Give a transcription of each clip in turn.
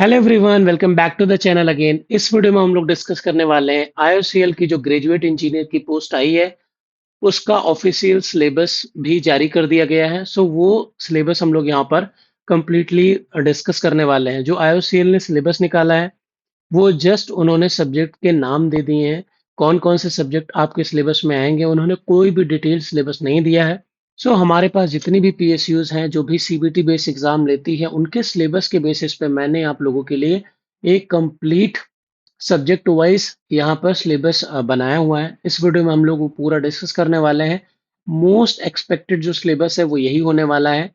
Hello everyone, welcome back to the channel again. इस video में हम लोग डिस्कस करने वाले हैं आईओसीएल की जो ग्रेजुएट इंजीनियर की पोस्ट आई है उसका ऑफिशियल सिलेबस भी जारी कर दिया गया है। सो वो सिलेबस हम लोग यहाँ पर कंप्लीटली डिस्कस करने वाले हैं। जो आईओसीएल ने सिलेबस निकाला है वो जस्ट उन्होंने सब्जेक्ट के नाम दे दिए हैं। कौन कौन से सब्जेक्ट आपके सिलेबस में आएंगे उन्होंने कोई भी डिटेल सिलेबस नहीं दिया है। सो हमारे पास जितनी भी पीएसयूज हैं जो भी सीबीटी बेस्ड एग्जाम लेती है उनके सिलेबस के बेसिस पे मैंने आप लोगों के लिए एक कंप्लीट सब्जेक्ट वाइज यहाँ पर सिलेबस बनाया हुआ है। इस वीडियो में हम लोग वो पूरा डिस्कस करने वाले हैं। मोस्ट एक्सपेक्टेड जो सिलेबस है वो यही होने वाला है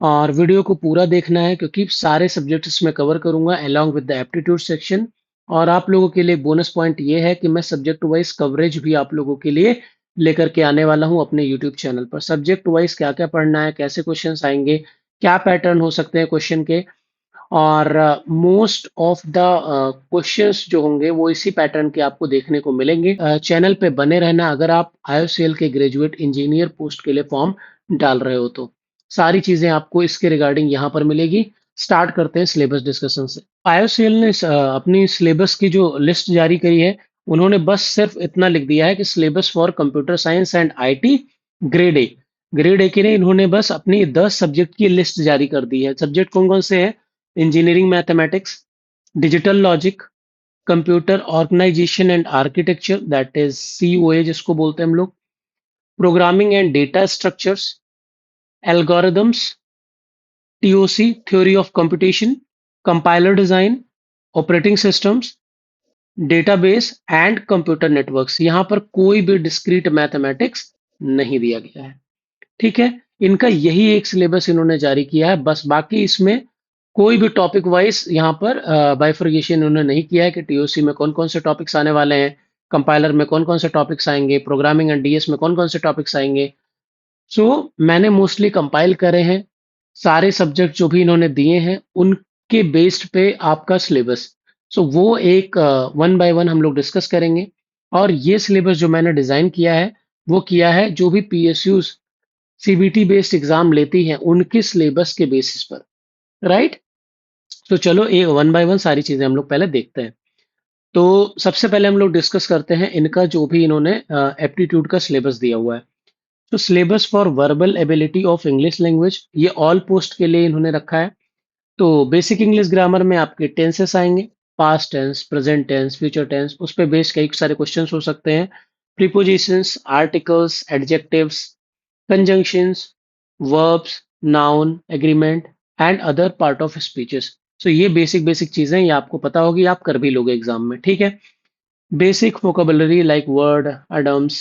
और वीडियो को पूरा देखना है क्योंकि सारे सब्जेक्ट्स इसमें कवर करूंगा along with the aptitude section. और आप लोगों के लिए बोनस पॉइंट ये है कि मैं सब्जेक्ट वाइज कवरेज भी आप लोगों के लिए लेकर के आने वाला हूं अपने यूट्यूब चैनल पर। सब्जेक्ट वाइज क्या क्या पढ़ना है, कैसे क्वेश्चंस आएंगे, क्या पैटर्न हो सकते हैं क्वेश्चन के, और मोस्ट ऑफ द क्वेश्चंस जो होंगे वो इसी पैटर्न के आपको देखने को मिलेंगे। चैनल पे बने रहना अगर आप आईओसीएल के ग्रेजुएट इंजीनियर पोस्ट के लिए फॉर्म डाल रहे हो तो सारी चीजें आपको इसके रिगार्डिंग यहाँ पर मिलेगी। स्टार्ट करते हैं सिलेबस डिस्कशन से। आईओसीएल ने अपनी सिलेबस की जो लिस्ट जारी करी है उन्होंने बस सिर्फ इतना लिख दिया है कि syllabus for computer science and IT grade A. Grade A के लिए इन्होंने बस अपनी 10 सब्जेक्ट की लिस्ट जारी कर दी है। सब्जेक्ट कौन कौन से हैं? Engineering mathematics, digital logic, computer organisation and architecture that is COA जिसको बोलते हैं हम लोग, programming and data structures, algorithms, TOC theory of computation, compiler design, operating systems, database and computer networks. यहाँ पर कोई भी डिस्क्रीट मैथमेटिक्स नहीं दिया गया है। ठीक है, इनका यही एक सिलेबस इन्होंने जारी किया है बस। बाकी इसमें कोई भी टॉपिक वाइज यहाँ पर बाइफर्गेशन इन्होंने नहीं किया है कि टीओसी में कौन कौन से टॉपिक्स आने वाले हैं, कंपाइलर में कौन कौन से टॉपिक्स आएंगे, प्रोग्रामिंग एंड डीएस में कौन कौन से टॉपिक्स आएंगे। सो मैंने मोस्टली कंपाइल करे हैं सारे सब्जेक्ट जो भी इन्होंने दिए हैं उनके बेस्ड पे आपका सिलेबस। सो वो एक वन बाय वन हम लोग डिस्कस करेंगे। और ये सिलेबस जो मैंने डिजाइन किया है वो किया है जो भी पीएसयू सीबीटी बेस्ड एग्जाम लेती हैं उनके सिलेबस के बेसिस पर। राइट। तो चलो ये वन बाय वन सारी चीजें हम लोग पहले देखते हैं। तो सबसे पहले हम लोग डिस्कस करते हैं इनका जो भी इन्होंने एप्टीट्यूड का सिलेबस दिया हुआ है। तो syllabus for verbal ability of English language ये ऑल पोस्ट के लिए इन्होंने रखा है। तो बेसिक इंग्लिश ग्रामर में आपके टेंसेस आएंगे, past tense, present tense, future tense, उस पर बेस्ड कई सारे क्वेश्चंस हो सकते हैं। Prepositions, articles, adjectives, conjunctions, verbs, noun, agreement and other part of speeches। So ये बेसिक बेसिक चीजें ये आपको पता होगी, आप कर भी लोगे एग्जाम में। ठीक है। Basic vocabulary like word, adams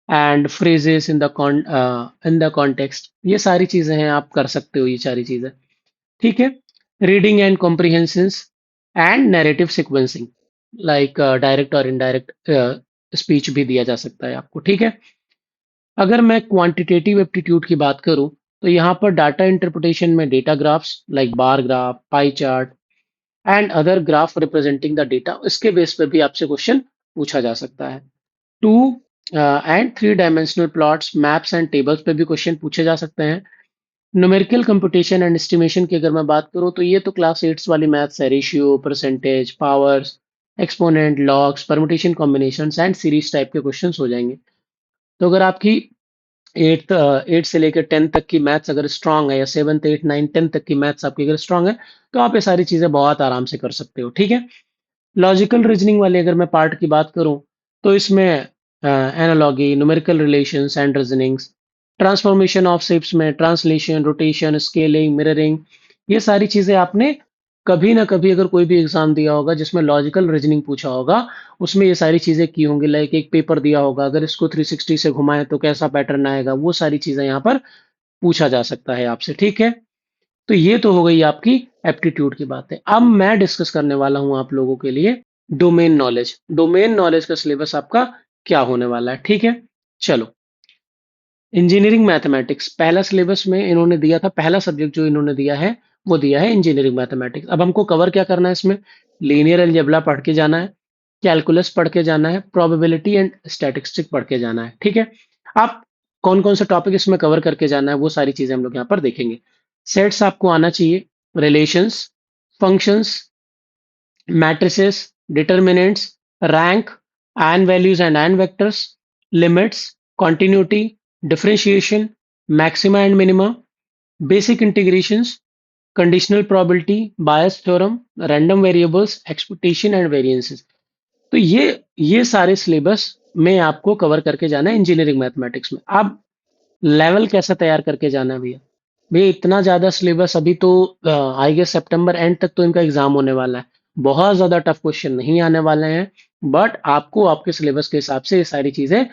and phrases in the context, ये सारी चीजें हैं, आप कर सकते हो ये सारी चीजें। ठीक है। Reading and comprehensions and narrative sequencing like direct और इनडायरेक्ट स्पीच भी दिया जा सकता है आपको। ठीक है। अगर मैं क्वांटिटेटिव एप्टीट्यूड की बात करूं तो यहाँ पर डाटा इंटरप्रिटेशन में data graphs like bar graph, pie chart and other graph representing the data, इसके बेस पर भी आपसे क्वेश्चन पूछा जा सकता है। Two and three dimensional plots, maps and tables पे भी क्वेश्चन पूछे जा सकते हैं। न्यूमेरिकल कंप्यूटेशन एंड एस्टिमेशन की अगर मैं बात करूं तो ये तो क्लास एट्स वाली मैथ्स है। Ratio, percentage, powers, exponent, logs, permutation, combination and series type के क्वेश्चन हो जाएंगे। तो अगर आपकी एट्थ एट से लेकर 10 तक की मैथ्स अगर स्ट्रांग है या 7th 8 9 10 तक की मैथ्स आपकी अगर स्ट्रांग है तो आप ये सारी चीजें बहुत आराम से कर सकते हो। ठीक है। लॉजिकल रीजनिंग वाली अगर मैं पार्ट की बात करूं तो इसमें analogy, numerical relations and reasonings, transformation of shapes में ट्रांसलेशन, रोटेशन, स्केलिंग, मिररिंग, ये सारी चीजें आपने कभी ना कभी अगर कोई भी एग्जाम दिया होगा जिसमें लॉजिकल रीजनिंग पूछा होगा उसमें ये सारी चीजें की होंगी। लाइक एक पेपर दिया होगा, अगर इसको 360 से घुमाएं तो कैसा पैटर्न आएगा, वो सारी चीजें यहाँ पर पूछा जा सकता है आपसे। ठीक है। तो ये तो हो गई आपकी एप्टीट्यूड की बात है। अब मैं डिस्कस करने वाला हूं आप लोगों के लिए डोमेन नॉलेज। डोमेन नॉलेज का सिलेबस आपका क्या होने वाला है। ठीक है। चलो, इंजीनियरिंग मैथमेटिक्स पहला सिलेबस में इन्होंने दिया था, पहला सब्जेक्ट जो इन्होंने दिया है वो दिया है इंजीनियरिंग मैथमेटिक्स। अब हमको कवर क्या करना है इसमें? लीनियर अलजेब्रा पढ़ के जाना है, कैलकुलस पढ़ के जाना है, प्रोबेबिलिटी एंड स्टैटिस्टिक पढ़ के जाना है। ठीक है। आप कौन कौन सा टॉपिक इसमें कवर करके जाना है वो सारी चीजें हम लोग यहाँ पर देखेंगे। सेट्स आपको आना चाहिए, relations, functions, matrices, determinants, rank, and values and vectors, limits, continuity, differentiation, maxima and minima, basic integrations, conditional probability, bias theorem, random variables, expectation and variances। तो ये सारे सिलेबस में आपको कवर करके जाना है इंजीनियरिंग मैथमेटिक्स में। अब लेवल कैसा तैयार करके जाना है भैया? भैया इतना ज्यादा सिलेबस अभी तो आई गेस सितंबर एंड तक तो इनका एग्जाम होने वाला है। बहुत ज्यादा टफ क्वेश्चन नहीं आने वाले हैं, बट आपको आपके सिलेबस के हिसाब से ये सारी चीजें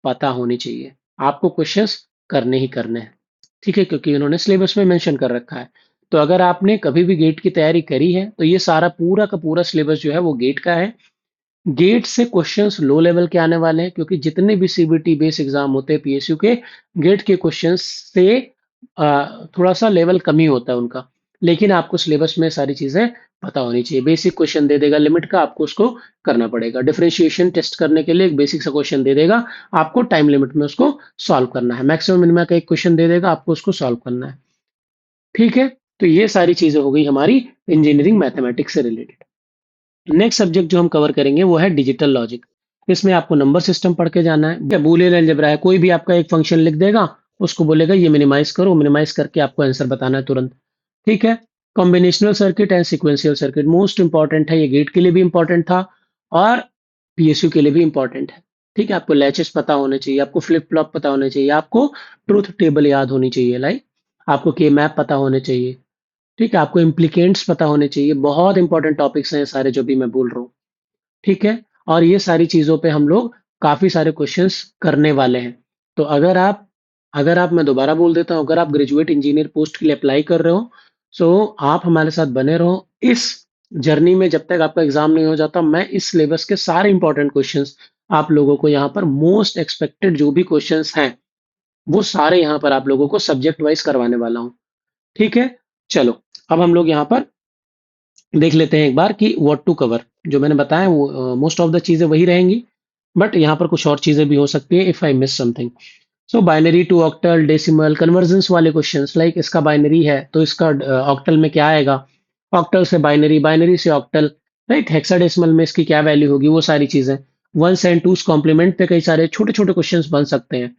पता होनी चाहिए। आपको क्वेश्चंस करने ही करने हैं, ठीक है, क्योंकि उन्होंने सिलेबस में मेंशन कर रखा है। तो अगर आपने कभी भी गेट की तैयारी करी है तो ये सारा पूरा का पूरा सिलेबस जो है वो गेट का है। गेट से क्वेश्चंस लो लेवल के आने वाले हैं, क्योंकि जितने भी सीबीटी बेस एग्जाम होते हैं पीएसयू के, गेट के क्वेश्चंस से थोड़ा सा लेवल कम ही होता है उनका। लेकिन आपको सिलेबस में सारी चीजें पता होनी चाहिए। बेसिक क्वेश्चन दे देगा लिमिट का, आपको उसको करना पड़ेगा। डिफरेंशिएशन टेस्ट करने के लिए एक बेसिक सा क्वेश्चन दे देगा, आपको टाइम लिमिट में उसको सॉल्व करना है। मैक्सिमम मिनिमम का एक क्वेश्चन दे देगा, आपको उसको सॉल्व करना है। ठीक है, तो ये सारी चीजें हो गई हमारी इंजीनियरिंग मैथमेटिक्स से रिलेटेड। नेक्स्ट सब्जेक्ट जो हम कवर करेंगे वो है डिजिटल लॉजिक। इसमें आपको नंबर सिस्टम पढ़ के जाना है। बूलियन अलजेब्रा है, कोई भी आपका एक फंक्शन लिख देगा, उसको बोलेगा ये मिनिमाइज करो, मिनिमाइज करके आपको आंसर बताना है तुरंत। ठीक है। Combinational circuit and sequential circuit most important है, ये गेट के लिए भी इंपॉर्टेंट था और पीएसयू के लिए भी इंपॉर्टेंट है। ठीक है, आपको लैचेस पता होने चाहिए, आपको फ्लिप फ्लॉप पता होने चाहिए, आपको ट्रूथ टेबल याद होनी चाहिए, लाइक आपको के मैप पता होने चाहिए। ठीक है, आपको इम्प्लीकेंट्स पता होने चाहिए। बहुत इंपॉर्टेंट टॉपिक्स हैं ये सारे जो भी मैं बोल रहा हूँ। ठीक है, और ये सारी चीजों पे हम लोग काफी सारे क्वेश्चंस करने वाले हैं। तो अगर आप मैं दोबारा बोल देता हूँ, अगर आप ग्रेजुएट इंजीनियर पोस्ट के लिए अप्लाई कर रहे हो, सो आप हमारे साथ बने रहो इस जर्नी में। जब तक आपका एग्जाम नहीं हो जाता, मैं इस सिलेबस के सारे इंपॉर्टेंट क्वेश्चंस आप लोगों को यहाँ पर, मोस्ट एक्सपेक्टेड जो भी क्वेश्चंस हैं वो सारे यहाँ पर आप लोगों को सब्जेक्ट वाइज करवाने वाला हूँ। ठीक है, चलो अब हम लोग यहाँ पर देख लेते हैं एक बार कि व्हाट टू कवर। जो मैंने बताया वो मोस्ट ऑफ द चीजें वही रहेंगी, बट यहाँ पर कुछ और चीजें भी हो सकती है if I miss something. So binary to octal, decimal, conversions वाले क्वेश्चंस, लाइक इसका बाइनरी है तो इसका ऑक्टल में क्या आएगा, ऑक्टल से बाइनरी, बाइनरी से ऑक्टल, राइट, हेक्साडेसिमल में इसकी क्या वैल्यू होगी, वो सारी चीजें। वंस एंड टूस कॉम्प्लीमेंट पे कई सारे छोटे छोटे क्वेश्चंस बन सकते हैं।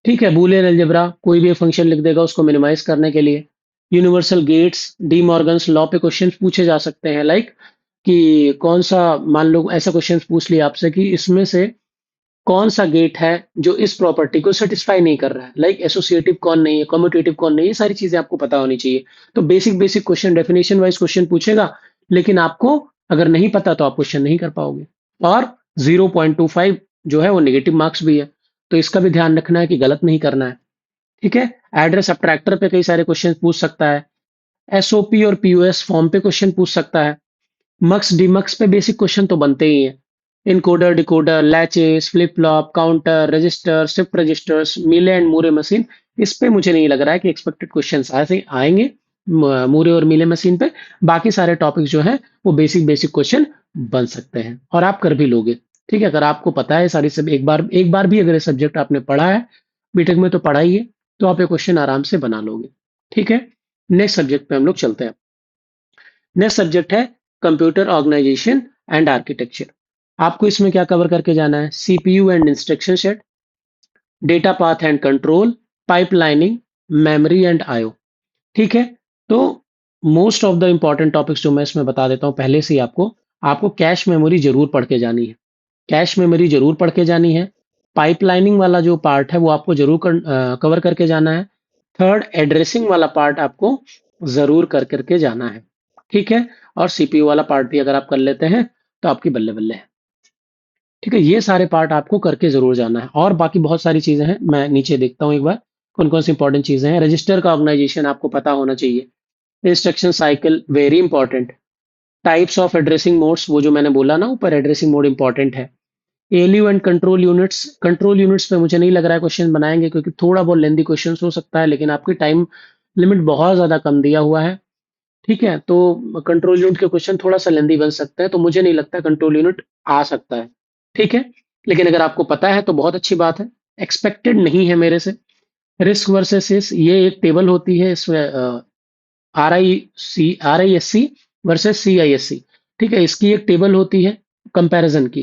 ठीक है, बूलियन अलजेब्रा, कोई भी फंक्शन लिख देगा उसको मिनिमाइज करने के लिए। Universal gates, De Morgan's law पे क्वेश्चंस पूछे जा सकते हैं, लाइक कि कौन सा, मान लो ऐसा क्वेश्चंस पूछ लिया आपसे कि इसमें से कौन सा गेट है जो इस प्रॉपर्टी को सेटिस्फाई नहीं कर रहा है, लाइक एसोसिएटिव कौन नहीं है, कम्यूटेटिव कौन नहीं है, ये सारी चीजें आपको पता होनी चाहिए। तो basic basic question, definition wise question पूछेगा, लेकिन आपको अगर नहीं पता तो आप क्वेश्चन नहीं कर पाओगे। और 0.25 जो है वो नेगेटिव मार्क्स भी है, तो इसका भी ध्यान रखना है कि गलत नहीं करना है। ठीक है, एड्रेस सब्ट्रैक्टर पे कई सारे क्वेश्चन पूछ सकता है। एसओपी और पीओएस फॉर्म पे क्वेश्चन पूछ सकता है। मक्स डीमक्स पे बेसिक क्वेश्चन तो बनते ही हैं। Encoder, decoder, latches, flip flop, counter, register, shift registers, Mealy and Moore machine, इस पे मुझे नहीं लग रहा है कि एक्सपेक्टेड क्वेश्चन ऐसे आएंगे मूरे और मिले मशीन पे। बाकी सारे टॉपिक्स जो हैं वो बेसिक बेसिक क्वेश्चन बन सकते हैं और आप कर भी लोगे। ठीक है, अगर आपको पता है सारी सब, एक बार भी अगर ये सब्जेक्ट आपने पढ़ा है, बीटेक में तो पढ़ा ही है, तो आप ये क्वेश्चन आराम से बना लोगे। ठीक है, नेक्स्ट सब्जेक्ट पे हम लोग चलते हैं। नेक्स्ट सब्जेक्ट है कंप्यूटर ऑर्गेनाइजेशन एंड आर्किटेक्चर। आपको इसमें क्या कवर करके जाना है? CPU and instruction set, data path and control, pipelining, memory and IO. ठीक है, तो most of the important topics जो मैं इसमें बता देता हूं पहले से ही आपको कैश मेमोरी जरूर पढ़ के जानी है। कैश मेमोरी जरूर पढ़ के जानी है। पाइपलाइनिंग वाला जो पार्ट है वो आपको जरूर कवर करके जाना है। थर्ड, एड्रेसिंग वाला पार्ट आपको जरूर कर करके जाना है। ठीक है, और सीपीयू वाला पार्ट भी अगर आप कर लेते हैं तो आपकी बल्ले बल्ले है। ठीक है, ये सारे पार्ट आपको करके जरूर जाना है। और बाकी बहुत सारी चीजें हैं, मैं नीचे देखता हूँ एक बार कौन कौन सी इंपॉर्टेंट चीजें हैं। रजिस्टर का ऑर्गेनाइजेशन आपको पता होना चाहिए। Instruction cycle very important. Types of addressing modes, वो जो मैंने बोला ना ऊपर, एड्रेसिंग मोड इंपॉर्टेंट है। एएलयू एंड कंट्रोल यूनिट्स पे मुझे नहीं लग रहा है क्वेश्चन बनाएंगे, क्योंकि थोड़ा बहुत लेंदी क्वेश्चन हो सकता है, लेकिन आपकी टाइम लिमिट बहुत ज्यादा कम दिया हुआ है। ठीक है, तो कंट्रोल यूनिट के क्वेश्चन थोड़ा सा लेंदी बन सकते हैं, तो मुझे नहीं लगता कंट्रोल यूनिट आ सकता है। ठीक है, लेकिन अगर आपको पता है तो बहुत अच्छी बात है। एक्सपेक्टेड नहीं है मेरे से। रिस्क वर्सेस, ये एक टेबल होती है इसमें, R I S C versus CISC। ठीक है, इसकी एक टेबल होती है कंपैरिजन की,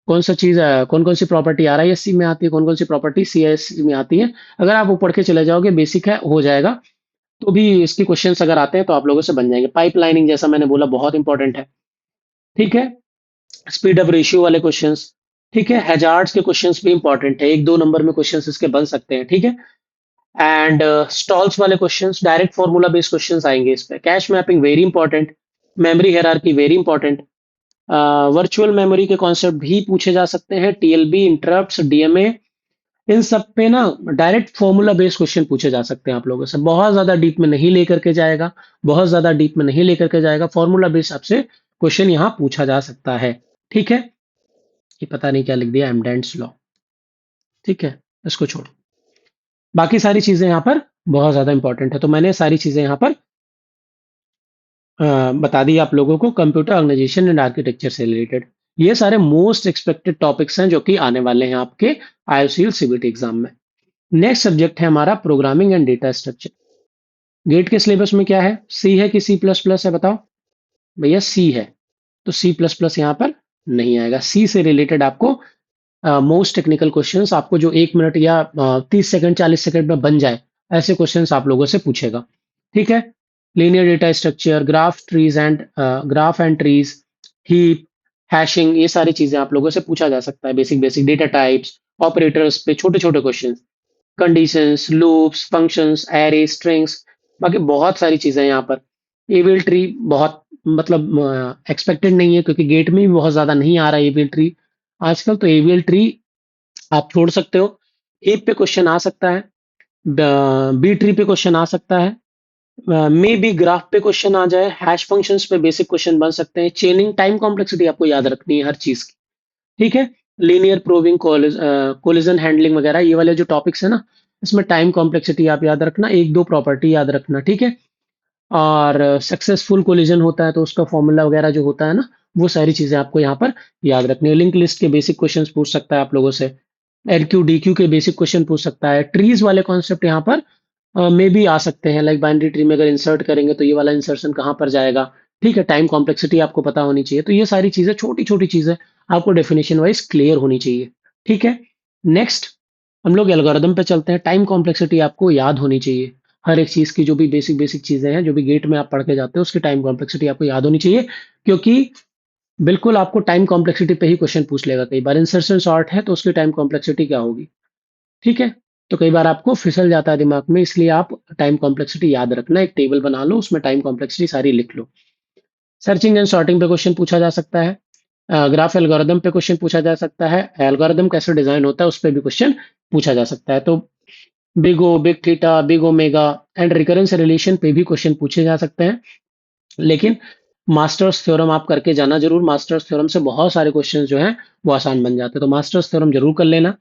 कौन सा चीज, कौन कौन सी प्रॉपर्टी RISC में आती है, कौन कौन सी प्रॉपर्टी CISC में आती है। अगर आप वो पढ़ के चले जाओगे, बेसिक है, हो जाएगा। तो भी इसके क्वेश्चंस अगर आते हैं तो आप लोगों से बन जाएंगे। पाइपलाइनिंग जैसा मैंने बोला बहुत इंपॉर्टेंट है। ठीक है, स्पीड अप रेशियो वाले क्वेश्चंस। ठीक है, हैजार्ड्स के क्वेश्चंस भी इंपॉर्टेंट है, 1-2 नंबर में क्वेश्चंस इसके बन सकते हैं। ठीक है, एंड स्टॉल्स वाले questions, direct formula based questions आएंगे इस पे। Cash mapping very important, memory hierarchy very important, virtual memory के कॉन्सेप्ट भी पूछे जा सकते हैं, TLB, इंटरप्ट्स, DMA, इन सब पे ना डायरेक्ट फॉर्मूला बेस्ड क्वेश्चन पूछे जा सकते हैं आप लोगों से। बहुत ज्यादा डीप में नहीं लेकर के जाएगा, बहुत ज्यादा डीप में नहीं लेकर के जाएगा, फॉर्मूला बेस्ड आपसे क्वेश्चन यहाँ पूछा जा सकता है। ठीक है, ये पता नहीं क्या लिख दिया, एमडेंस लॉ। ठीक है, इसको छोड़ो, बाकी सारी चीजें यहाँ पर बहुत ज्यादा इंपॉर्टेंट है। तो मैंने सारी चीजें यहाँ पर बता दी आप लोगों को, कंप्यूटर ऑर्गेनाइजेशन एंड आर्किटेक्चर से रिलेटेड। ये सारे मोस्ट एक्सपेक्टेड टॉपिक्स हैं जो कि आने वाले हैं आपके IOCL CBT एग्जाम में। नेक्स्ट सब्जेक्ट है हमारा programming and data structure. GATE के सिलेबस में क्या है, सी है कि C++ है, बताओ भैया। सी है, तो C++ यहाँ पर नहीं आएगा। सी से रिलेटेड आपको मोस्ट टेक्निकल क्वेश्चंस, आपको जो 1 मिनट या 30 सेकंड 40 सेकंड में बन जाए, ऐसे क्वेश्चंस आप लोगों से पूछेगा। ठीक है, linear data structure, graph and trees, heap, hashing, ये सारी चीजें आप लोगों से पूछा जा सकता है। Basic basic data types, operators पे छोटे छोटे question, conditions, loops, functions, array, strings, बाकी बहुत सारी चीजें हैं यहाँ पर। एविल ट्री बहुत मतलब एक्सपेक्टेड नहीं है, क्योंकि गेट में भी बहुत ज्यादा नहीं आ रहा है एविल ट्री आजकल। तो एविल ट्री आप छोड़ सकते हो। हीप पे क्वेश्चन आ सकता है, बी ट्री पे क्वेश्चन आ सकता है, मे बी ग्राफ पे क्वेश्चन आ जाए, हैश फंक्शंस पे बेसिक क्वेश्चन बन सकते हैं। चेनिंग टाइम कॉम्प्लेक्सिटी आपको याद रखनी है हर चीज की। ठीक है, लीनियर प्रूविंग, कोलिजन हैंडलिंग वगैरह, ये वाले जो टॉपिक्स है ना, इसमें टाइम कॉम्प्लेक्सिटी आप याद रखना, 1-2 प्रॉपर्टी याद रखना। ठीक है, और सक्सेसफुल कोलिजन होता है तो उसका फॉर्मूला वगैरह जो होता है ना, वो सारी चीजें आपको यहाँ पर याद रखनी है। लिंक लिस्ट के बेसिक क्वेश्चंस पूछ सकता है आप लोगों से, LQ DQ के बेसिक क्वेश्चन पूछ सकता है। ट्रीज वाले कॉन्सेप्ट यहाँ पर में भी आ सकते हैं, लाइक बाइनरी ट्री में अगर इंसर्ट करेंगे तो ये वाला इंसर्शन कहाँ पर जाएगा। ठीक है, टाइम कॉम्प्लेक्सिटी आपको पता होनी चाहिए। तो ये सारी चीजें, छोटी छोटी चीजें आपको डेफिनेशन वाइज क्लियर होनी चाहिए। ठीक है, नेक्स्ट हम लोग एल्गोरिदम पे चलते हैं। टाइम कॉम्प्लेक्सिटी आपको याद होनी चाहिए, हर एक चीज की जो भी बेसिक बेसिक चीजें हैं, जो भी गेट में आप पढ़ के जाते हो, उसकी टाइम कॉम्प्लेक्सिटी आपको याद होनी चाहिए। क्योंकि बिल्कुल आपको टाइम कॉम्प्लेक्सिटी पे ही क्वेश्चन पूछ लेगा। कई बार इंसर्शन सॉर्ट है तो उसकी टाइम कॉम्प्लेक्सिटी क्या होगी। ठीक है, तो कई बार आपको फिसल जाता है दिमाग में, इसलिए आप टाइम कॉम्प्लेक्सिटी याद रखना, एक टेबल बना लो, उसमें टाइम कॉम्प्लेक्सिटी सारी लिख लो। सर्चिंग एंड सॉर्टिंग पे क्वेश्चन पूछा जा सकता है, ग्राफ एल्गोरिदम पे क्वेश्चन पूछा जा सकता है, एल्गोरिदम कैसे डिजाइन होता है उस पर भी क्वेश्चन पूछा जा सकता है। तो big O, big theta, big omega and recurrence relation पे भी क्वेश्चन पूछे जा सकते हैं। लेकिन मास्टर्स थ्योरम आप करके जाना जरूर, मास्टर्स थ्योरम से बहुत सारे क्वेश्चन जो हैं वो आसान बन जाते हैं, तो मास्टर्स थ्योरम जरूर कर लेना।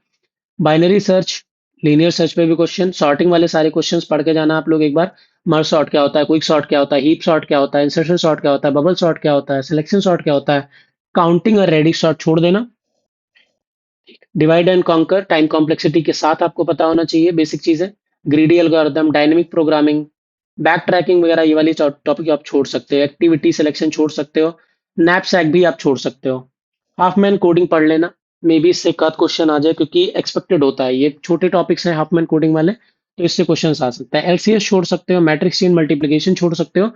बाइनरी सर्च, लीनियर सर्च पे भी क्वेश्चन, सॉर्टिंग वाले सारे क्वेश्चंस पढ़ के जाना आप लोग एक बार। मर्ज सॉर्ट क्या होता है, क्विक सॉर्ट क्या होता है, हीप सॉर्ट क्या होता है, इंसर्शन सॉर्ट क्या होता है, बबल सॉर्ट क्या होता है, सिलेक्शन सॉर्ट क्या होता है, काउंटिंग और रेडिक्स सॉर्ट छोड़ देना। Divide and conquer, time complexity के साथ आपको पता होना चाहिए बेसिक चीजें। Greedy algorithm, dynamic programming, back tracking वगैरह, ये वाली टॉपिक आप छोड़ सकते हो। एक्टिविटी सिलेक्शन छोड़ सकते हो, नैपसैक भी आप छोड़ सकते हो। हाफमैन कोडिंग पढ़ लेना, मे बी इससे एक आध क्वेश्चन आ जाए, क्योंकि एक्सपेक्टेड होता है, ये छोटे टॉपिक्स हैं हाफमैन कोडिंग वाले, तो इससे क्वेश्चन आ सकता है। LCS छोड़ सकते हो, मैट्रिक्स चेन मल्टीप्लिकेशन छोड़ सकते हो।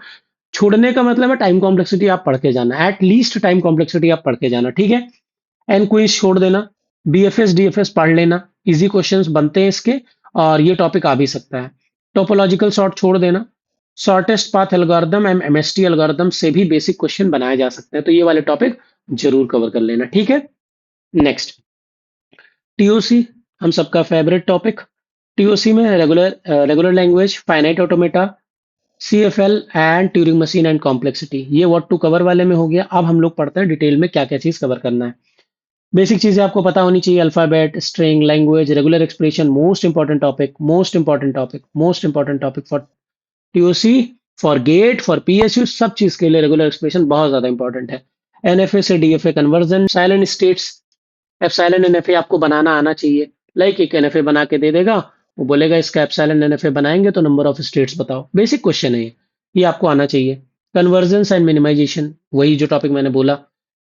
छोड़ने का मतलब है टाइम कॉम्प्लेक्सिटी आप पढ़ के जाना, एटलीस्ट टाइम कॉम्प्लेक्सिटी आप पढ़ के जाना। ठीक है, एन क्विज छोड़ देना, BFS DFS पढ़ लेना, इजी क्वेश्चंस बनते हैं इसके, और ये टॉपिक आ भी सकता है। टोपोलॉजिकल सॉर्ट छोड़ देना, shortest path algorithm and MST algorithm से भी बेसिक क्वेश्चन बनाए जा सकते हैं, तो ये वाले टॉपिक जरूर कवर कर लेना। ठीक है, नेक्स्ट TOC, हम सबका फेवरेट टॉपिक। TOC में regular language, finite automata, CFL and Turing machine and complexity, ये व्हाट टू कवर वाले में हो गया। अब हम लोग पढ़ते हैं डिटेल में क्या क्या चीज कवर करना है। बेसिक चीजें आपको पता होनी चाहिए, alphabet, string, language, regular expression, most important topic, most important topic, most important topic for TOC, for GATE, for PSU, सब चीज के लिए रेगुलर एक्सप्रेशन बहुत ज्यादा इंपॉर्टेंट है। NFA से DFA conversion, silent states, epsilon NFA आपको बनाना आना चाहिए। लाइक एक NFA बना के दे देगा, वो बोलेगा इसका एप्सिलॉन NFA बनाएंगे तो नंबर ऑफ स्टेट्स बताओ, बेसिक क्वेश्चन है ये आपको आना चाहिए। कन्वर्जेंस एंड मिनिमाइजेशन, वही जो टॉपिक मैंने बोला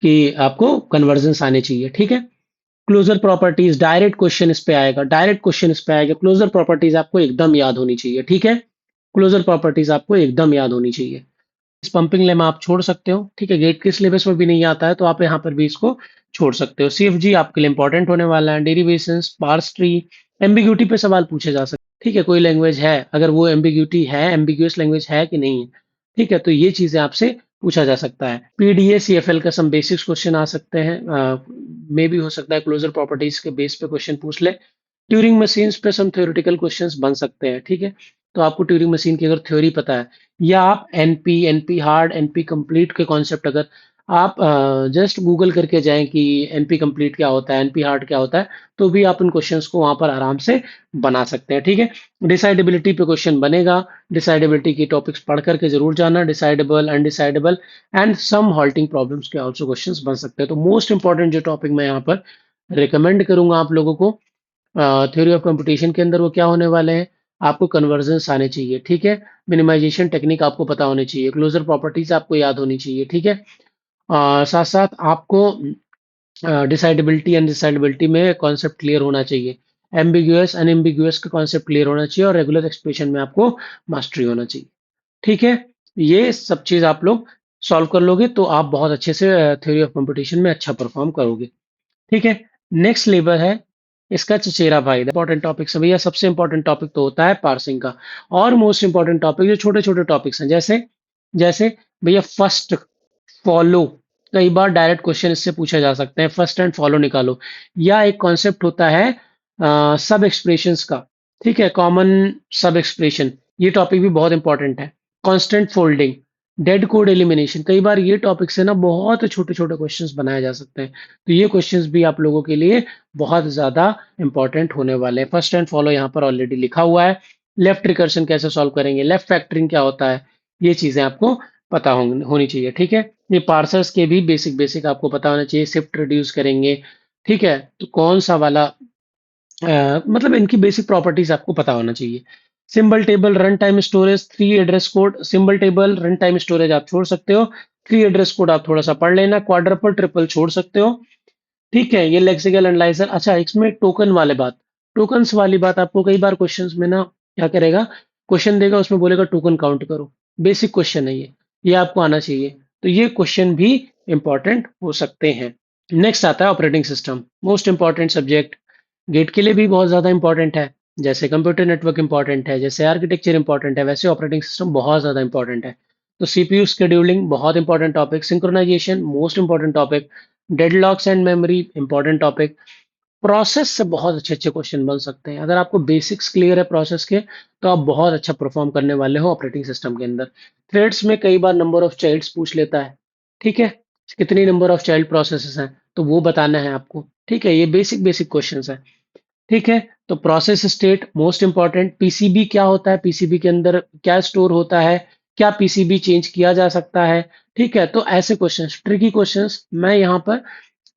कि आपको कन्वर्जेंस आने चाहिए, ठीक है। क्लोजर प्रॉपर्टीज, डायरेक्ट क्वेश्चन इस पे आएगा, डायरेक्ट क्वेश्चन इस पे आएगा। क्लोजर प्रॉपर्टीज आपको एकदम याद होनी चाहिए, ठीक है। क्लोजर प्रॉपर्टीज आपको एकदम याद होनी चाहिए। इस पंपिंग लेम आप छोड़ सकते हो, ठीक है। गेट के सिलेबस में भी नहीं आता है तो आप यहाँ पर भी इसको छोड़ सकते हो। सीएफजी आपके लिए इंपॉर्टेंट होने वाला है। डेरिवेशंस, पार्स ट्री, एम्बिग्यूटी पे सवाल पूछे जा सकते हैं, ठीक है। कोई लैंग्वेज है, अगर वो एम्बिग्यूटी है, एम्बिग्यूअस लैंग्वेज है कि नहीं है, ठीक है, तो ये चीजें आपसे पूछा जा सकता है। पीडीए सीएफएल का सम बेसिक्स क्वेश्चन आ सकते हैं, मे भी हो सकता है क्लोजर प्रॉपर्टीज के बेस पे क्वेश्चन पूछ ले। ट्यूरिंग मशीन्स पे सम थ्योरेटिकल क्वेश्चंस बन सकते हैं, ठीक है। तो आपको ट्यूरिंग मशीन की अगर थ्योरी पता है, या आप NP, NP hard, NP complete के कॉन्सेप्ट अगर आप जस्ट गूगल करके जाएं कि एनपी कंप्लीट क्या होता है, एनपी हार्ड क्या होता है, तो भी आप इन क्वेश्चंस को वहां पर आराम से बना सकते हैं, ठीक है। डिसाइडेबिलिटी पे क्वेश्चन बनेगा। डिसाइडेबिलिटी की टॉपिक्स पढ़ करके जरूर जाना। Decidable, undecidable and some halting problems के ऑल्सो क्वेश्चंस बन सकते हैं। तो मोस्ट इंपॉर्टेंट जो टॉपिक मैं यहाँ पर रिकमेंड करूंगा आप लोगों को थ्योरी ऑफ कंपटीशन के अंदर, वो क्या होने वाले हैं, आपको कन्वर्जेंस आने चाहिए, ठीक है। मिनिमाइजेशन टेक्निक आपको पता होनी चाहिए। क्लोजर प्रॉपर्टीज आपको याद होनी चाहिए, ठीक है। साथ साथ आपको डिसाइडेबिलिटी, अनडिसाइडेबिलिटी में कॉन्सेप्ट क्लियर होना चाहिए। एम्बिग्यूअस, अनएम्बिग्यूअस का कॉन्सेप्ट क्लियर होना चाहिए, और रेगुलर एक्सप्रेशन में आपको मास्टरी होना चाहिए, ठीक है। ये सब चीज आप लोग सॉल्व कर लोगे तो आप बहुत अच्छे से थ्योरी ऑफ कंपटीशन में अच्छा परफॉर्म करोगे, ठीक है। नेक्स्ट लेवल है इसका चचेरा फायदा। इंपॉर्टेंट टॉपिक्स है भैया, सबसे इंपॉर्टेंट टॉपिक तो होता है पार्सिंग का। और मोस्ट इंपॉर्टेंट टॉपिक जो छोटे छोटे टॉपिक्स हैं, जैसे जैसे भैया फर्स्ट, फॉलो। कई बार डायरेक्ट क्वेश्चन इससे पूछे जा सकते हैं, फर्स्ट एंड फॉलो निकालो। या एक कॉन्सेप्ट होता है सब एक्सप्रेशंस का, ठीक है, कॉमन सब एक्सप्रेशन, ये टॉपिक भी बहुत इंपॉर्टेंट है। Constant folding, dead code elimination, कई बार ये टॉपिक से ना बहुत छोटे छोटे क्वेश्चंस बनाए जा सकते हैं। तो ये क्वेश्चंस भी आप लोगों के लिए बहुत ज्यादा इंपॉर्टेंट होने वाले हैं। फर्स्ट एंड फॉलो यहाँ पर ऑलरेडी लिखा हुआ है। लेफ्ट रिकर्शन कैसे सॉल्व करेंगे, लेफ्ट फैक्टरिंग क्या होता है, ये चीजें आपको पता होनी चाहिए, ठीक है। ये पार्सर्स के भी बेसिक बेसिक आपको पता होना चाहिए। शिफ्ट रिड्यूस करेंगे, ठीक है, तो कौन सा वाला मतलब इनकी बेसिक प्रॉपर्टीज आपको पता होना चाहिए। Symbol table, run time storage, three address code. Symbol table, run time storage आप छोड़ सकते हो। थ्री एड्रेस कोड आप थोड़ा सा पढ़ लेना। क्वाड्रपल ट्रिपल छोड़ सकते हो, ठीक है। ये लेक्सिकल एनालाइजर। अच्छा, इसमें टोकन वाले बात, टोकन्स वाली बात आपको कई बार क्वेश्चंस में ना क्या करेगा, क्वेश्चन देगा उसमें बोलेगा टोकन काउंट करो। बेसिक क्वेश्चन है ये आपको आना चाहिए। तो ये क्वेश्चन भी इंपॉर्टेंट हो सकते हैं। नेक्स्ट आता है operating system, most important subject. GATE के लिए भी बहुत ज्यादा इंपॉर्टेंट है। जैसे कंप्यूटर नेटवर्क इंपॉर्टेंट है, जैसे आर्किटेक्चर इंपॉर्टेंट है, वैसे ऑपरेटिंग सिस्टम बहुत ज्यादा इंपॉर्टेंट है। तो सीपीयू शेड्यूलिंग बहुत important topic. Synchronization most important topic. Deadlocks and memory important topic. Process से बहुत अच्छे अच्छे क्वेश्चन बन सकते हैं। अगर आपको बेसिक्स क्लियर है प्रोसेस के, तो आप बहुत अच्छा परफॉर्म करने वाले हो ऑपरेटिंग सिस्टम के अंदर। थ्रेड्स में कई बार नंबर ऑफ चाइल्ड्स पूछ लेता है, ठीक है, कितनी नंबर ऑफ चाइल्ड प्रोसेसेस हैं, तो वो बताना है आपको, ठीक है। ये बेसिक बेसिक क्वेश्चंस है, ठीक है। तो process state most important. PCB क्या होता है, पीसीबी के अंदर क्या स्टोर होता है, क्या पीसीबी चेंज किया जा सकता है, ठीक है। तो ऐसे क्वेश्चंस, ट्रिकी क्वेश्चंस, मैं यहाँ पर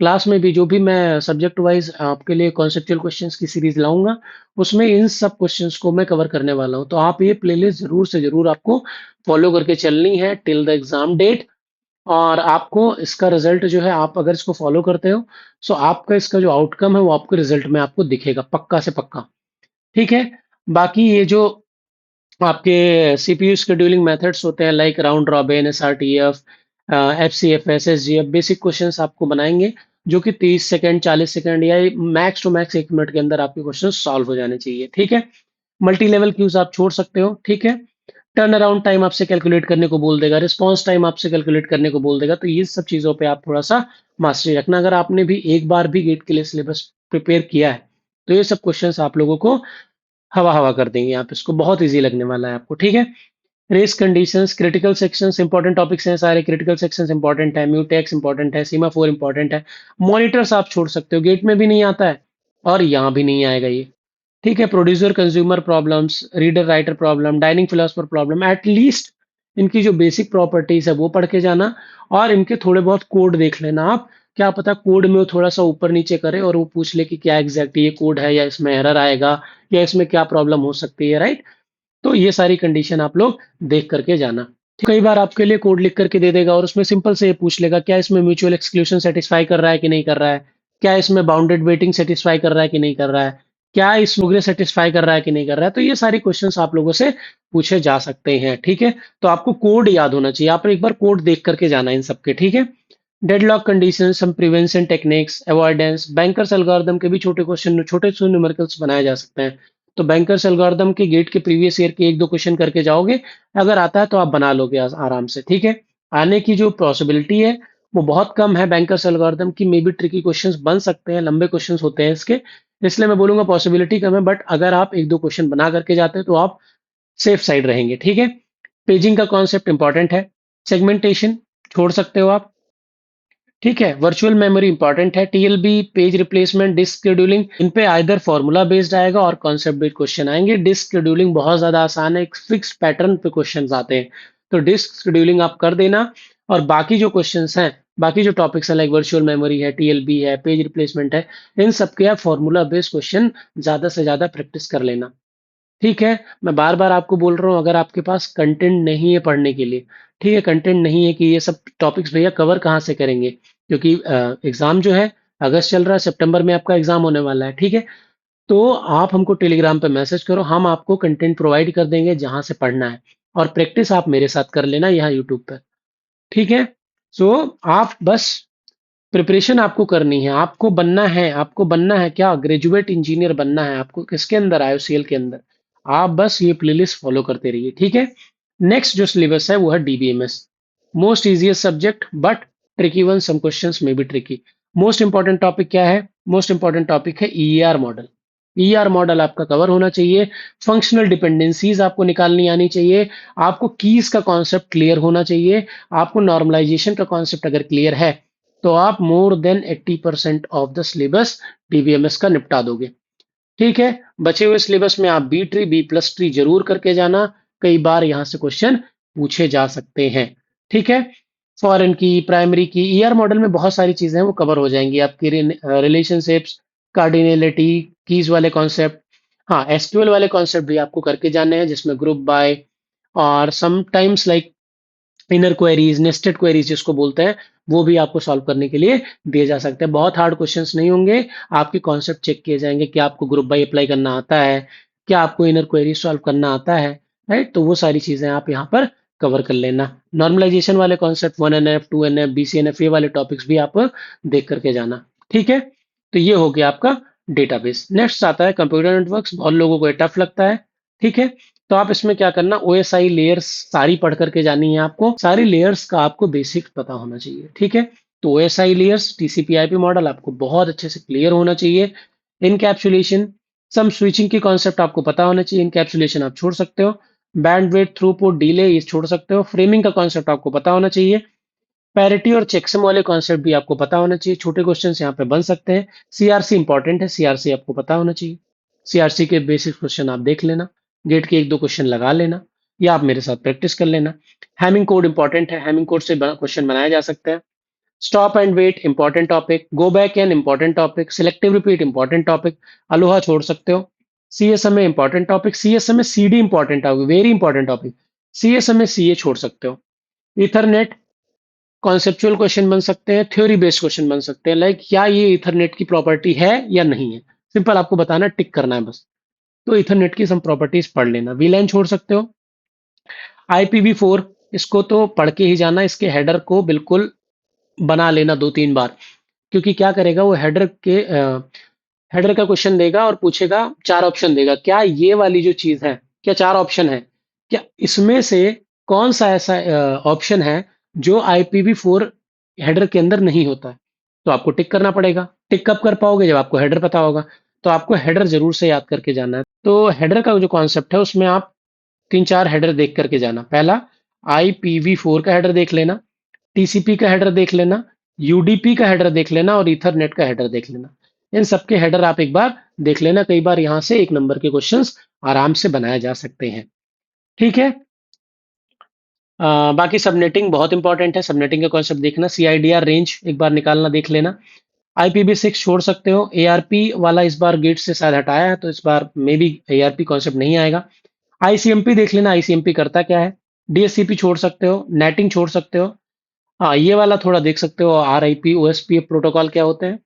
क्लास में भी जो भी मैं सब्जेक्ट वाइज आपके लिए कॉन्सेप्चुअल क्वेश्चंस की सीरीज लाऊंगा, उसमें इन सब क्वेश्चंस को मैं कवर करने वाला हूं। तो आप ये प्लेलिस्ट जरूर से जरूर आपको फॉलो करके चलनी है टिल द एग्जाम डेट। और आपको इसका रिजल्ट जो है, आप अगर इसको फॉलो करते हो, सो आपका इसका जो आउटकम है वो आपको रिजल्ट में आपको दिखेगा, पक्का से पक्का, ठीक है। बाकी ये जो आपके सीपीयू शेड्यूलिंग मेथड्स होते हैं, like round robin, SRTF, FCFS, SGF, basic questions आपको बनाएंगे, जो कि 30 सेकंड, 40 सेकंड या मैक्स टू मैक्स 1 मिनट के अंदर आपके क्वेश्चन सॉल्व हो जाने चाहिए, ठीक है। मल्टी लेवल क्यूज आप छोड़ सकते हो, ठीक है। टर्न अराउंड टाइम आपसे कैलकुलेट करने को बोल देगा, रिस्पॉन्स टाइम आपसे कैलकुलेट करने को बोल देगा। तो ये सब चीजों पे आप थोड़ा सा मास्टरी रखना। अगर आपने भी एक बार भी गेट के लिए सिलेबस प्रिपेयर किया है, तो ये सब क्वेश्चंस आप लोगों को हवा हवा कर देंगे। आप इसको बहुत इजी लगने वाला है आपको, ठीक है। Race conditions, critical sections, important topics हैं सारे। क्रिटिकल सेक्शंस इंपॉर्टेंट है, म्यूटेक्स इंपॉर्टेंट है, सीमाफोर इंपॉर्टेंट है। मॉनिटर्स आप छोड़ सकते हो, गेट में भी नहीं आता है और यहाँ भी नहीं आएगा ये, ठीक है। Producer consumer problems, reader writer problem, dining philosopher problem, at least इनकी जो बेसिक प्रॉपर्टीज है वो पढ़ के जाना। और इनके थोड़े बहुत कोड देख लेना आप, क्या पता कोड में वो थोड़ा सा ऊपर नीचे करे और वो पूछ ले कि क्या एग्जैक्ट ये कोड है, या इसमें एरर आएगा, या इसमें क्या प्रॉब्लम हो सकती है, राइट। तो ये सारी कंडीशन आप लोग देख करके जाना, कई बार आपके लिए कोड लिख करके दे देगा और उसमें सिंपल से ये पूछ लेगा, क्या इसमें म्यूचुअल एक्सक्लूशन सेटिस्फाई कर रहा है कि नहीं कर रहा है, क्या इसमें बाउंडेड वेटिंग सेटिस्फाई कर रहा है कि नहीं कर रहा है, क्या इस मुगरे सेटिस्फाई कर रहा है कि नहीं कर रहा है। तो ये सारी क्वेश्चंस आप लोगों से पूछे जा सकते हैं, ठीक है। तो आपको कोड याद होना चाहिए, आप एक बार कोड देख करके जाना इन सबके, ठीक है। Deadlock condition, some prevention techniques, avoidance, banker's algorithm के भी छोटे क्वेश्चन, छोटे से न्यूमेरिकल्स बनाए जा सकते हैं। तो बैंकर्स एल्गोरिदम के गेट के प्रीवियस ईयर के एक दो क्वेश्चन करके जाओगे, अगर आता है तो आप बना लोगे आराम से, ठीक है। आने की जो पॉसिबिलिटी है वो बहुत कम है बैंकर्स एल्गोरिथम की, मे बी ट्रिकी क्वेश्चंस बन सकते हैं, लंबे क्वेश्चंस होते हैं इसके, इसलिए मैं बोलूंगा पॉसिबिलिटी कम है, बट अगर आप एक दो क्वेश्चन बना करके जाते हैं तो आप सेफ साइड रहेंगे, ठीक है। पेजिंग का कॉन्सेप्ट इंपॉर्टेंट है, सेगमेंटेशन छोड़ सकते हो आप, ठीक है। वर्चुअल मेमोरी इंपॉर्टेंट है, TLB, page replacement, disk scheduling, इन पे आइदर फॉर्मूला बेस्ड आएगा और कॉन्सेप्ट बेस्ड क्वेश्चन आएंगे। डिस्क शेड्यूलिंग बहुत ज्यादा आसान है, एक फिक्स पैटर्न पे क्वेश्चन आते हैं, तो डिस्क शेड्यूलिंग आप कर देना। और बाकी जो क्वेश्चंस हैं, बाकी जो टॉपिक्स हैं, लाइक वर्चुअल मेमोरी है, टीएलबी है, पेज रिप्लेसमेंट है, इन सबके आप फॉर्मूला बेस्ड क्वेश्चन ज्यादा से ज्यादा प्रैक्टिस कर लेना, ठीक है। मैं बार बार आपको बोल रहा हूँ, अगर आपके पास कंटेंट नहीं है पढ़ने के लिए, ठीक है, कंटेंट नहीं है कि ये सब टॉपिक्स भैया कवर कहाँ से करेंगे, क्योंकि एग्जाम जो है अगस्त चल रहा है, सितंबर में आपका एग्जाम होने वाला है, ठीक है। तो आप हमको टेलीग्राम पे मैसेज करो, हम आपको कंटेंट प्रोवाइड कर देंगे जहां से पढ़ना है, और प्रैक्टिस आप मेरे साथ कर लेना यहाँ यूट्यूब पर, ठीक है। सो आप बस प्रिपरेशन आपको करनी है, आपको बनना है, आपको बनना है क्या, ग्रेजुएट इंजीनियर बनना है आपको, किसके अंदर, आईओसीएल के अंदर। आप बस ये प्लेलिस्ट फॉलो करते रहिए, ठीक है। नेक्स्ट जो सिलेबस है वो है DBMS, most easiest subject but tricky one, some questions में be tricky. Most important topic क्या है, मोस्ट इंपॉर्टेंट टॉपिक है ईआर मॉडल। ईआर मॉडल आपका कवर होना चाहिए, फंक्शनल डिपेंडेंसीज आपको निकालनी आनी चाहिए, आपको कीज का कॉन्सेप्ट क्लियर होना चाहिए, आपको नॉर्मलाइजेशन का कॉन्सेप्ट अगर क्लियर है तो आप more than 80% of the syllabus DBMS का निपटा दोगे, ठीक है। बचे हुए सिलेबस में आप B tree, B plus tree जरूर करके जाना, कई बार यहां से क्वेश्चन पूछे जा सकते हैं, ठीक है। फॉरेन की, प्राइमरी की, ईआर मॉडल में बहुत सारी चीजें हैं वो कवर हो जाएंगी आपकी, रिलेशनशिप्स, कार्डिनलिटी, कीज वाले कॉन्सेप्ट, हाँ एसक्यूएल वाले कॉन्सेप्ट भी आपको करके जाने हैं, जिसमें ग्रुप बाय और sometimes like inner queries, nested queries जिसको बोलते हैं, वो भी आपको सॉल्व करने के लिए दिए जा सकते हैं। बहुत हार्ड क्वेश्चंस नहीं होंगे, आपके कॉन्सेप्ट चेक किए जाएंगे, क्या आपको ग्रुप बाय अप्लाई करना आता है, क्या आपको इनर क्वेरीज सॉल्व करना आता है, राइट। तो वो सारी चीजें आप यहाँ पर कवर कर लेना। नॉर्मलाइजेशन वाले कॉन्सेप्ट 1NF, 2NF, BCNF, ये वाले टॉपिक्स भी आप देख करके जाना, ठीक है। तो ये हो गया आपका डेटाबेस। नेक्स्ट आता है कंप्यूटर नेटवर्क्स, बहुत लोगों को टफ लगता है, ठीक है। तो आप इसमें क्या करना, ओएसआई लेयर्स सारी पढ़ करके जानी है आपको, सारी लेयर्स का आपको बेसिक पता होना चाहिए, ठीक है। तो OSI layers, TCP IP model आपको बहुत अच्छे से क्लियर होना चाहिए। इनकैप्सुलेशन, सम स्विचिंग की कॉन्सेप्ट आपको पता होना चाहिए, इनकैप्सुलेशन आप छोड़ सकते हो। बैंडविड्थ, थ्रूपुट, डिले ये छोड़ सकते हो। फ्रेमिंग का कॉन्सेप्ट आपको पता होना चाहिए। पैरिटी और चेकसम वाले कॉन्सेप्ट भी आपको पता होना चाहिए, छोटे क्वेश्चन यहाँ पे बन सकते हैं। सीआरसी इंपॉर्टेंट है, सीआरसी आपको पता होना चाहिए, सीआरसी के बेसिक क्वेश्चन आप देख लेना, गेट के एक दो क्वेश्चन लगा लेना, या आप मेरे साथ प्रैक्टिस कर लेना। हैमिंग कोड इंपॉर्टेंट है, हैमिंग कोड से क्वेश्चन बनाया जा सकता है। Stop and wait important topic, go back N important topic, selective repeat important topic, ALOHA छोड़ सकते हो। CSMA important topic, CSMA CD important topic, very important topic, CSMA CA छोड़ सकते हो। इथरनेट, कॉन्सेप्चुअल क्वेश्चन बन सकते हैं, थ्योरी बेस्ड क्वेश्चन बन सकते हैं, लाइक क्या ये इथरनेट की प्रॉपर्टी है या नहीं है, सिंपल आपको बताना, टिक करना है बस। तो इथरनेट की सम प्रॉपर्टीज पढ़ लेना। वीलैन छोड़ सकते हो। IPv4, इसको तो पढ़ के ही जाना, इसके हेडर को बिल्कुल बना लेना दो तीन बार, क्योंकि क्या करेगा वो हेडर के हेडर का क्वेश्चन देगा और पूछेगा, चार ऑप्शन देगा, क्या ये वाली जो चीज है, क्या चार ऑप्शन है, क्या इसमें से कौन सा ऐसा ऑप्शन है जो IPv4 हेडर के अंदर नहीं होता है। तो आपको टिक करना पड़ेगा। टिक कब कर पाओगे, जब आपको हेडर पता होगा। तो आपको हेडर जरूर से याद करके जाना है। तो हेडर का जो कॉन्सेप्ट है उसमें आप तीन चार हेडर देख करके जाना। पहला, IPv4 का हेडर देख लेना, TCP का हेडर देख लेना, UDP का हेडर देख लेना और ईथरनेट का हेडर देख लेना। इन सबके हेडर आप एक बार देख लेना, कई बार यहाँ से एक नंबर के क्वेश्चंस आराम से बनाए जा सकते हैं, ठीक है। बाकी सबनेटिंग बहुत इंपॉर्टेंट है, सबनेटिंग का कॉन्सेप्ट देखना। CIDR रेंज एक बार निकालना देख लेना। IPv6 छोड़ सकते हो। ARP वाला इस बार गेट से शायद हटाया है, तो इस बार मे बी ARP कॉन्सेप्ट नहीं आएगा। ICMP देख लेना, ICMP करता क्या है। डीएससीपी छोड़ सकते हो, नेटिंग छोड़ सकते हो। हाँ, ये वाला थोड़ा देख सकते हो, आरआईपी ओएसपी प्रोटोकॉल क्या होते हैं।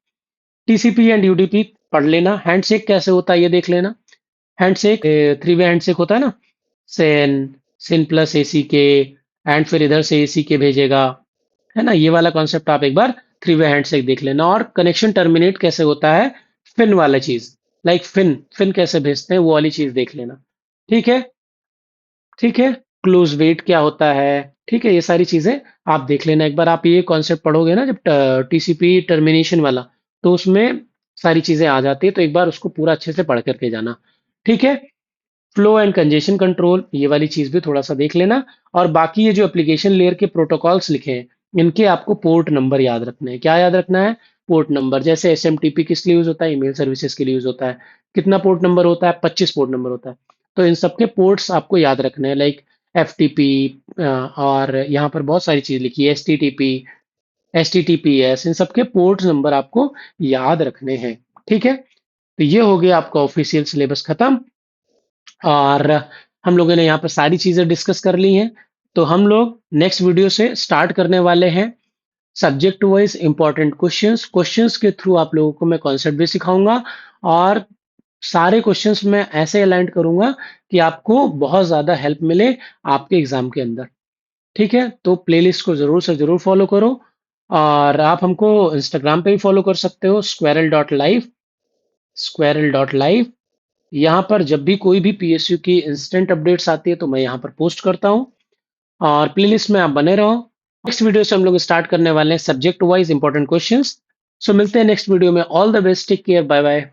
टीसीपी एंड यूडीपी पढ़ लेना। हैंडशेक कैसे होता है ये देख लेना। हैंडशेक, थ्री वे हैंडशेक होता है ना, सेन, सेन प्लस एसी के, एंड फिर इधर से एसी के भेजेगा, है ना, ये वाला कॉन्सेप्ट आप एक बार थ्री वे हैंडशेक देख लेना। और कनेक्शन टर्मिनेट कैसे होता है, फिन वाला चीज, लाइक फिन फिन कैसे भेजते हैं वो वाली चीज देख लेना। ठीक है, ठीक है। क्लोज वेट क्या होता है, ठीक है, ये सारी चीजें आप देख लेना एक बार। आप ये कॉन्सेप्ट पढ़ोगे ना जब टीसीपी टर्मिनेशन वाला, तो उसमें सारी चीजें आ जाती है, तो एक बार उसको पूरा अच्छे से पढ़ करके जाना। ठीक है। फ्लो एंड कंजेशन कंट्रोल, ये वाली चीज भी थोड़ा सा देख लेना। और बाकी ये जो एप्लीकेशन लेयर के प्रोटोकॉल्स लिखे हैं, इनके आपको पोर्ट नंबर याद रखने हैं। क्या याद रखना है, पोर्ट नंबर। जैसे एसएमटीपी किस लिए यूज होता है, ईमेल सर्विसेज के लिए यूज होता है। कितना पोर्ट नंबर होता है, 25 पोर्ट नंबर होता है। तो इन सबके पोर्ट्स आपको याद रखने हैं, लाइक एफटीपी, और यहाँ पर बहुत सारी चीज लिखी है, एसटीटीपी, एसटीटीपीएस, इन सबके पोर्ट नंबर आपको याद रखने हैं। ठीक है। तो ये हो गया आपका ऑफिशियल सिलेबस खत्म। और हम लोगों ने यहाँ पर सारी चीजें डिस्कस कर ली हैं। तो हम लोग नेक्स्ट वीडियो से स्टार्ट करने वाले हैं subject wise important questions. Questions के थ्रू आप लोगों को मैं कॉन्सेप्ट भी सिखाऊंगा, और सारे क्वेश्चंस मैं ऐसे अलाइन करूंगा कि आपको बहुत ज्यादा हेल्प मिले आपके एग्जाम के अंदर। ठीक है, तो प्लेलिस्ट को जरूर से जरूर फॉलो करो। और आप हमको इंस्टाग्राम पे भी फॉलो कर सकते हो, squirrel.live, squirrel.live। यहाँ पर जब भी कोई भी पीएसयू की इंस्टेंट अपडेट्स आती है तो मैं यहाँ पर पोस्ट करता हूँ। और प्लेलिस्ट में आप बने रहो। नेक्स्ट वीडियो से हम लोग स्टार्ट करने वाले हैं subject wise important questions. So मिलते हैं नेक्स्ट वीडियो में। All the best, take care, bye bye.